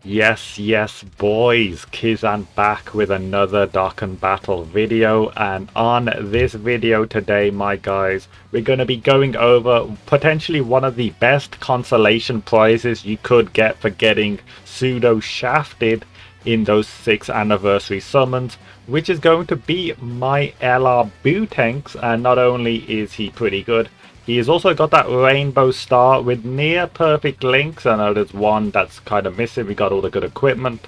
Yes, boys, Kizan back with another Dokkan Battle video, and on this video today, my guys, we're going to be going over potentially one of the best consolation prizes you could get for getting pseudo shafted in those 6th anniversary summons, which is going to be my LR Buutenks. And not only is he pretty good, he has also got that rainbow star with near perfect links. I know there's one that's kind of missing. We got all the good equipment,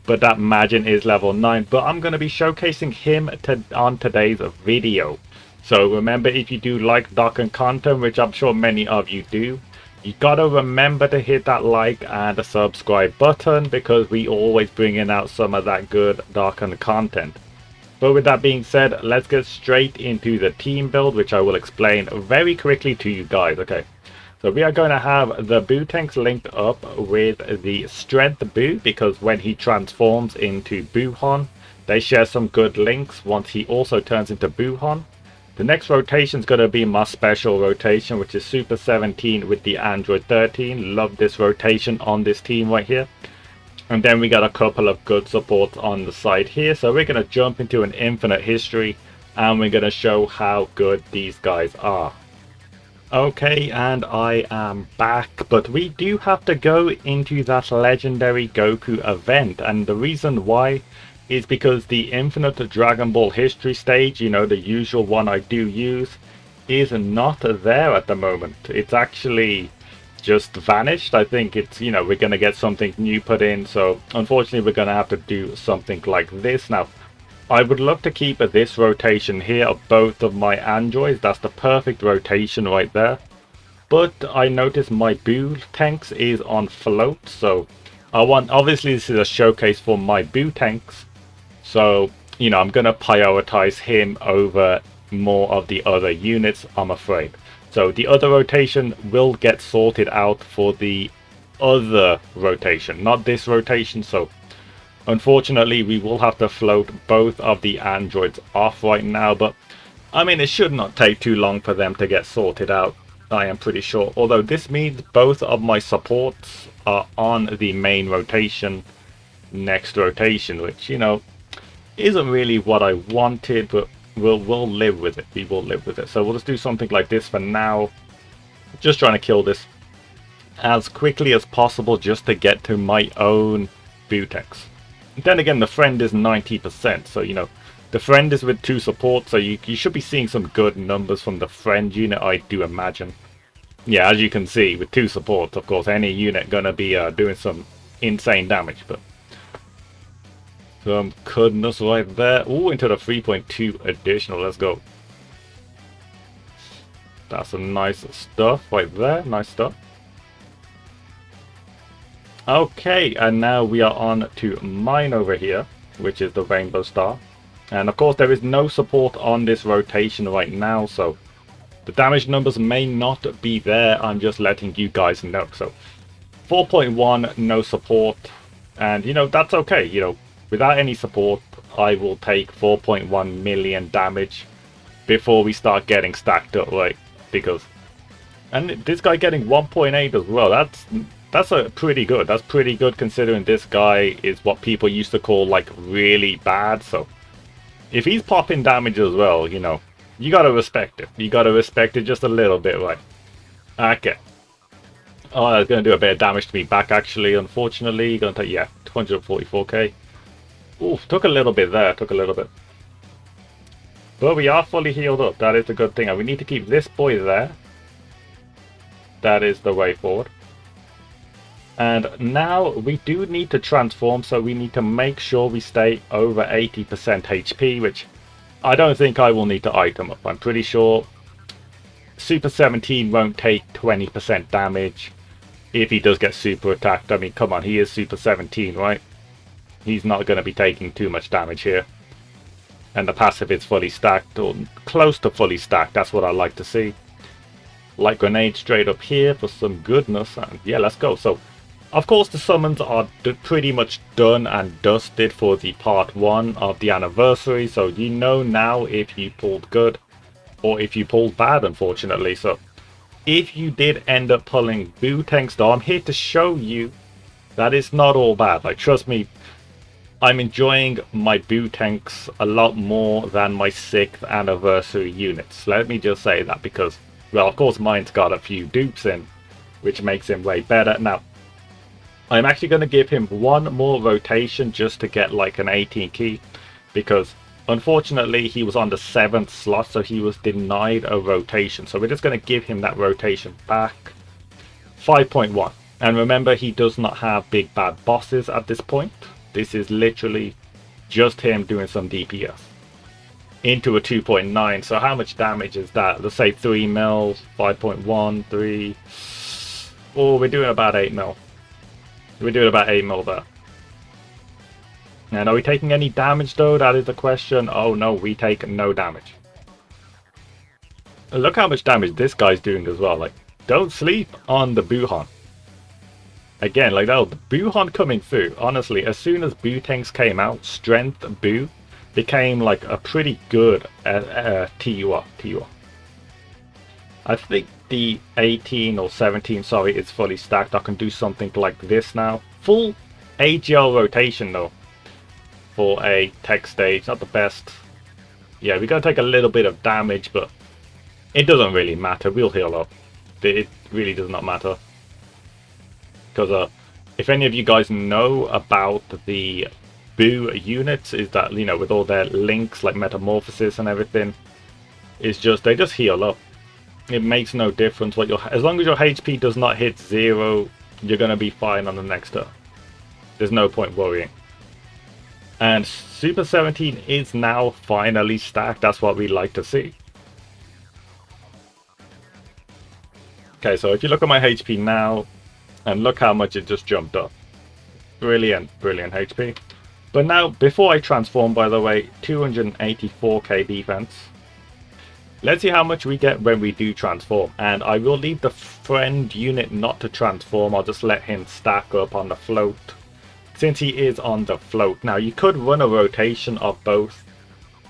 but that Majin is level 9. But I'm going to be showcasing him on today's video. So remember, if you do like Dokkan content, which I'm sure many of you do, you gotta remember to hit that like and the subscribe button, because we always bringing out some of that good Dokkan content. But with that being said, let's get straight into the team build, which I will explain very quickly to you guys. Okay, so we are going to have the Buutenks linked up with the Strength Buu, because when he transforms into Buuhon, they share some good links once he also turns into Buuhon. The next rotation is going to be my special rotation, which is Super 17 with the Android 13. Love this rotation on this team right here. And then we got a couple of good supports on the side here. So we're going to jump into an infinite history, and we're going to show how good these guys are. Okay, and I am back, but we do have to go into that legendary Goku event. And the reason why is because the infinite Dragon Ball history stage, you know, the usual one I do use, is not there at the moment. It's actually just vanished. I think it's, you know, we're going to get something new put in, so unfortunately we're going to have to do something like this. Now, I would love to keep this rotation here of both of my androids. That's the perfect rotation right there. But I noticed my Buutenks is on float, so I want, obviously this is a showcase for my Buutenks, so, you know, I'm going to prioritize him over more of the other units, I'm afraid. So the other rotation will get sorted out for the other rotation, not this rotation. So unfortunately, we will have to float both of the androids off right now. But I mean, it should not take too long for them to get sorted out, I am pretty sure. Although this means both of my supports are on the main rotation next rotation, which, you know, isn't really what I wanted, but we'll live with it. We will live with it. So we'll just do something like this for now. Just trying to kill this as quickly as possible just to get to my own Buutenks. Then again, the friend is 90%, so, you know, the friend is with 2 supports, so you should be seeing some good numbers from the friend unit, I do imagine. Yeah, as you can see, with 2 supports, of course, any unit gonna be doing some insane damage, but some goodness right there. Ooh, into the 3.2 additional. Let's go. That's some nice stuff right there. Nice stuff. Okay, and now we are on to mine over here, which is the Rainbow Star. And of course, there is no support on this rotation right now, so the damage numbers may not be there. I'm just letting you guys know. So 4.1, no support. And, you know, that's okay. You know, without any support, I will take 4.1 million damage before we start getting stacked up, right? Because, and this guy getting 1.8 as well, that's a pretty good. That's pretty good considering this guy is what people used to call like really bad. So if he's popping damage as well, you know, you gotta respect it. You gotta respect it just a little bit, right? Okay. Oh, that's gonna do a bit of damage to me back actually, unfortunately. Gonna take, yeah, 244k. Oof, took a little bit there, took a little bit. But we are fully healed up, that is a good thing. And we need to keep this boy there. That is the way forward. And now we do need to transform, so we need to make sure we stay over 80% HP, which I don't think I will need to item up. I'm pretty sure Super 17 won't take 20% damage if he does get super attacked. I mean, come on, he is Super 17, right? He's not going to be taking too much damage here. And the passive is fully stacked, or close to fully stacked. That's what I like to see. Light grenade straight up here for some goodness. And yeah, let's go. So, of course, the summons are pretty much done and dusted for the part 1 of the anniversary. So you know now if you pulled good or if you pulled bad, unfortunately. So if you did end up pulling Buutenks, though, I'm here to show you That is not all bad. Like, trust me, I'm enjoying my Buutenks a lot more than my 6th anniversary units. Let me just say that because, well, of course mine's got a few dupes in, which makes him way better. Now, I'm actually going to give him one more rotation just to get like an 18 key, because unfortunately he was on the 7th slot, so he was denied a rotation. So we're just going to give him that rotation back. 5.1. And remember, he does not have big bad bosses at this point. This is literally just him doing some DPS. Into a 2.9. So how much damage is that? Let's say 3 mil, 5.1, 3. Oh, we're doing about 8 mil. We're doing about 8 mil there. And are we taking any damage though? That is the question. Oh no, we take no damage. Look how much damage this guy's doing as well. Like, don't sleep on the Buuhan. Again, like that, the Buuhan coming through. Honestly, as soon as Buutenks came out, Strength Buu became like a pretty good TUR. I think the 18 or 17, sorry, is fully stacked. I can do something like this now. Full AGL rotation though for a tech stage. Not the best. Yeah, we're going to take a little bit of damage, but it doesn't really matter. We'll heal up. It really does not matter. Because if any of you guys know about the Buu units, is that, you know, with all their links like metamorphosis and everything, it's just, they just heal up. It makes no difference what as long as your HP does not hit 0, you're going to be fine on the next turn. There's no point worrying. And Super 17 is now finally stacked. That's what we like to see. Okay, so if you look at my HP now, and look how much it just jumped up. Brilliant, brilliant HP. But now, before I transform, by the way, 284k defense. Let's see how much we get when we do transform. And I will leave the friend unit not to transform. I'll just let him stack up on the float, since he is on the float. Now, you could run a rotation of both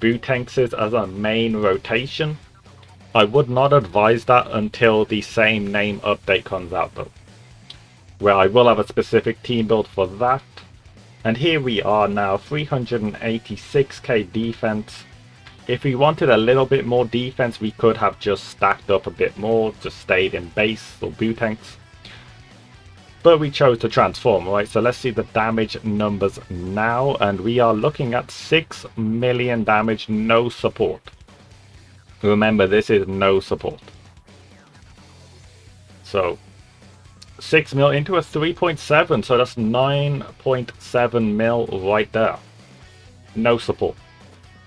Buutenkses as a main rotation. I would not advise that until the same name update comes out though, where I will have a specific team build for that. And here we are now, 386k defense. If we wanted a little bit more defense, we could have just stacked up a bit more, just stayed in base or Buutenks. But we chose to transform, right? So let's see the damage numbers now. And we are looking at 6 million damage, no support. Remember, this is no support. So 6 mil into a 3.7, so that's 9.7 mil right there. No support.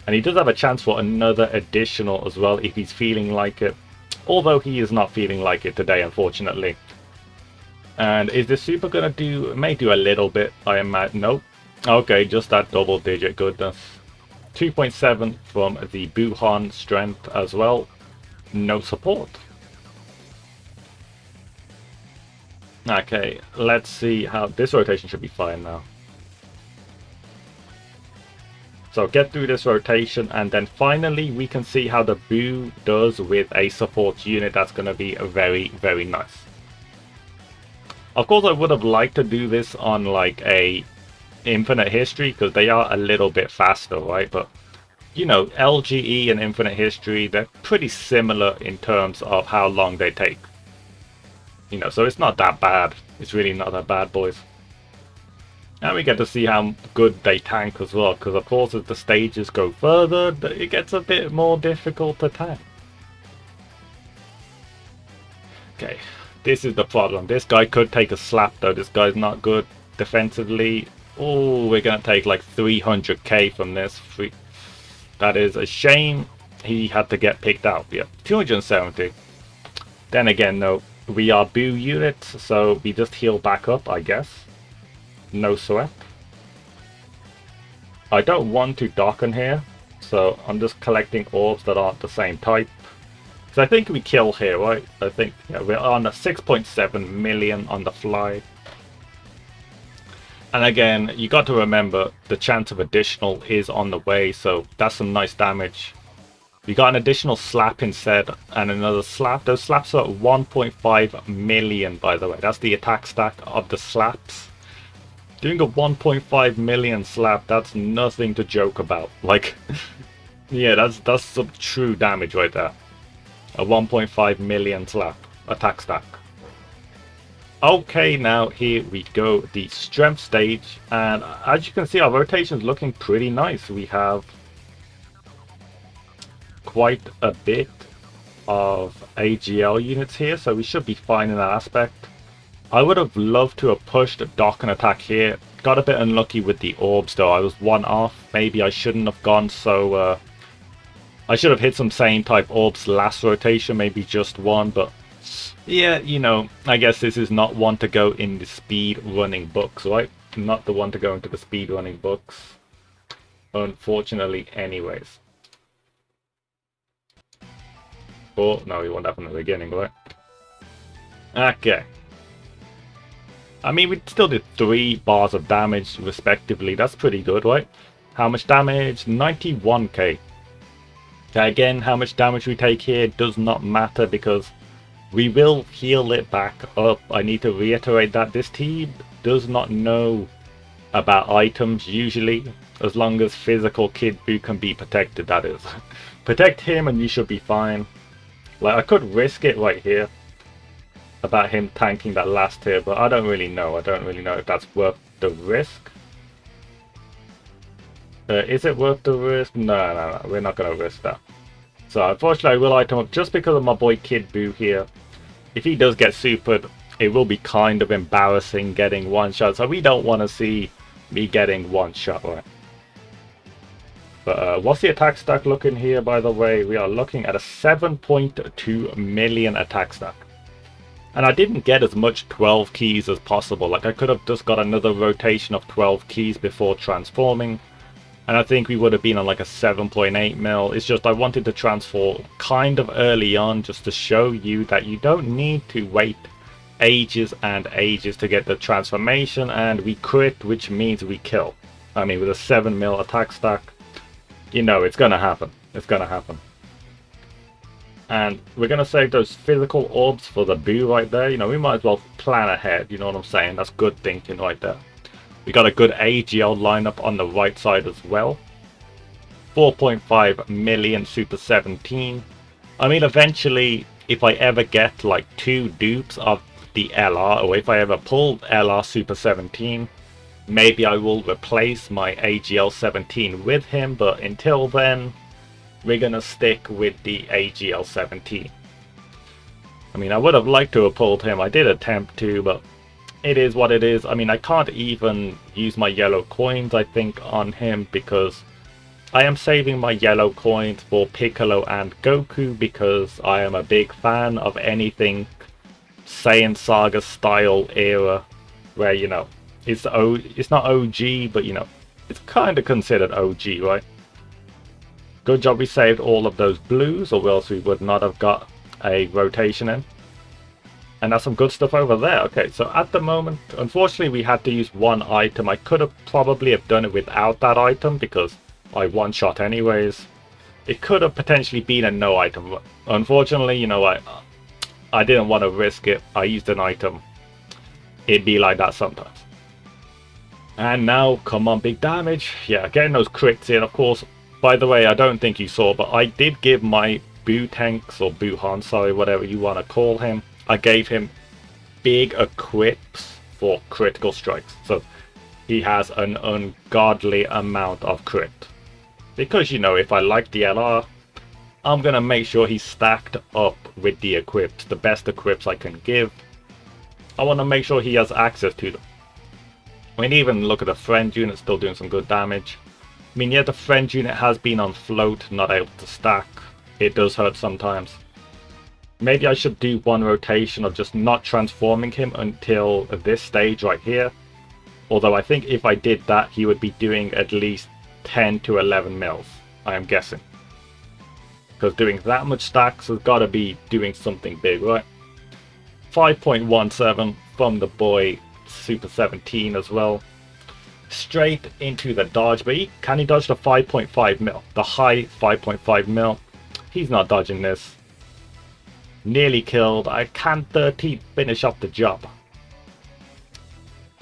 And he does have a chance for another additional as well if he's feeling like it. Although he is not feeling like it today, unfortunately. And is this super gonna do, may do a little bit, I imagine. Nope. Okay, just that double digit goodness. 2.7 from the Buuhan strength as well. No support. Okay, let's see how this rotation should be fine now. So get through this rotation, and then finally we can see how the Buu does with a support unit. That's going to be very, very nice. Of course, I would have liked to do this on like a Infinite History, because they are a little bit faster, right? But you know, LGE and Infinite History, they're pretty similar in terms of how long they take. You know, so it's not that bad. It's really not that bad, boys. And we get to see how good they tank as well, because of course as the stages go further, it gets a bit more difficult to tank. Okay, this is the problem. This guy could take a slap though. This guy's not good defensively. Oh, we're going to take like 300k from this. That is a shame. He had to get picked out. Yeah, 270. Then again, no, we are Buu units, so we just heal back up, I guess. No sweat. I don't want to Dokkan here, so I'm just collecting orbs that aren't the same type. So I think we kill here, right? I think, yeah, we're on a 6.7 million on the fly. And again, you got to remember the chance of additional is on the way, so that's some nice damage. We got an additional slap instead, and another slap. Those slaps are 1.5 million, by the way. That's the attack stack of the slaps. Doing a 1.5 million slap, that's nothing to joke about. Like, yeah, that's some true damage right there. A 1.5 million slap. Attack stack. Okay, now here we go, the strength stage, and as you can see, our rotation's looking pretty nice. We have quite a bit of AGL units here, so we should be fine in that aspect. I would have loved to have pushed Dokkan attack here. Got a bit unlucky with the orbs though. I was one off. Maybe I shouldn't have gone so... I should have hit some same type orbs last rotation, maybe just one, but... yeah, you know, I guess this is not one to go in the speed running books, right? Not the one to go into the speed running books. Unfortunately, anyways. Oh, no, you want that from the beginning, right? Okay. I mean, we still did 3 bars of damage, respectively. That's pretty good, right? How much damage? 91k. Okay, again, how much damage we take here does not matter because we will heal it back up. I need to reiterate that this team does not know about items usually, as long as physical Kid Buu can be protected, that is. Protect him and you should be fine. Like, I could risk it right here about him tanking that last tier, but I don't really know. I don't really know if that's worth the risk. Is it worth the risk? No, we're not going to risk that. So unfortunately I will item up just because of my boy Kid Buu here. If he does get supered, it will be kind of embarrassing getting one shot. So we don't want to see me getting one shot, right? But what's the attack stack looking here, by the way? We are looking at a 7.2 million attack stack. And I didn't get as much 12 keys as possible. Like, I could have just got another rotation of 12 keys before transforming. And I think we would have been on like a 7.8 mil. It's just I wanted to transform kind of early on just to show you that you don't need to wait ages and ages to get the transformation. And we crit, which means we kill. I mean, with a 7 mil attack stack, you know it's going to happen. It's going to happen. And we're going to save those physical orbs for the Buu right there. You know, we might as well plan ahead. You know what I'm saying? That's good thinking right there. We got a good AGL lineup on the right side as well. 4.5 million Super 17. I mean, eventually, if I ever get like 2 dupes of the LR, or if I ever pull LR Super 17, maybe I will replace my AGL 17 with him. But until then, we're going to stick with the AGL 17. I mean, I would have liked to have pulled him. I did attempt to, but it is what it is. I mean, I can't even use my yellow coins, I think, on him because I am saving my yellow coins for Piccolo and Goku because I am a big fan of anything Saiyan Saga style era where, you know, it's not OG, but, you know, it's kind of considered OG, right? Good job we saved all of those blues, or else we would not have got a rotation in. And that's some good stuff over there. Okay, so at the moment, unfortunately, we had to use one item. I could have probably have done it without that item because I one-shot anyways. It could have potentially been a no item. Unfortunately, you know, I didn't want to risk it. I used an item. It'd be like that sometimes. And now, come on, big damage. Yeah, getting those crits in, of course. By the way, I don't think you saw, but I did give my Buutenks, or Buuhan, sorry, whatever you want to call him. I gave him big equips for critical strikes. So he has an ungodly amount of crit. Because, you know, if I like the LR, I'm going to make sure he's stacked up with the equips. The best equips I can give. I want to make sure he has access to them. I mean, even look at the friend unit, still doing some good damage. I mean, yeah, the friend unit has been on float, not able to stack. It does hurt sometimes. Maybe I should do one rotation of just not transforming him until this stage right here. Although I think if I did that, he would be doing at least 10 to 11 mils, I am guessing. Because doing that much stacks has got to be doing something big, right? 5.17 from the boy Super 17 as well. Straight into the dodge, but can he dodge the 5.5 mil? The high 5.5 mil? He's not dodging this. Nearly killed. I can 13 finish off the job.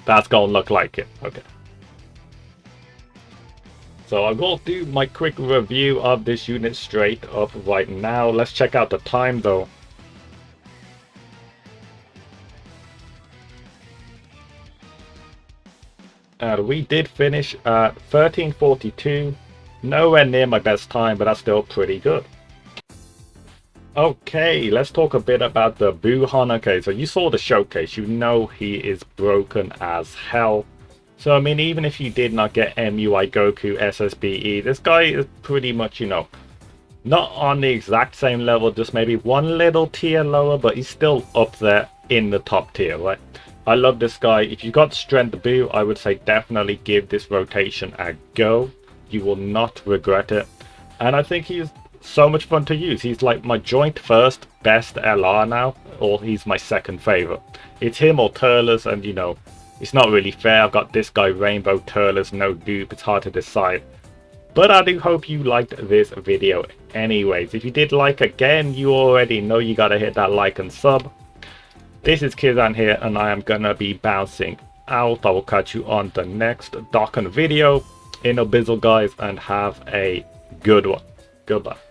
That's gonna look like it. Okay. So I will do my quick review of this unit straight up right now. Let's check out the time though. We did finish at 13:42. Nowhere near my best time, but that's still pretty good. Okay, let's talk a bit about the Buuhan. Okay, so you saw the showcase. You know he is broken as hell. So, I mean, even if you did not get MUI Goku SSBE, this guy is pretty much, you know, not on the exact same level, just maybe one little tier lower, but he's still up there in the top tier, right? I love this guy. If you got Strength Boo, I would say definitely give this rotation a go. You will not regret it. And I think he's so much fun to use. He's like my joint first best LR now, or he's my second favorite. It's him or Turles, and you know, it's not really fair. I've got this guy Rainbow Turles, no dupe. It's hard to decide. But I do hope you liked this video anyways. If you did like, again, you already know you gotta hit that like and sub. This is Kizan here, and I am gonna be bouncing out. I will catch you on the next Dokkan video. In a bizzle, guys, and have a good one. Goodbye.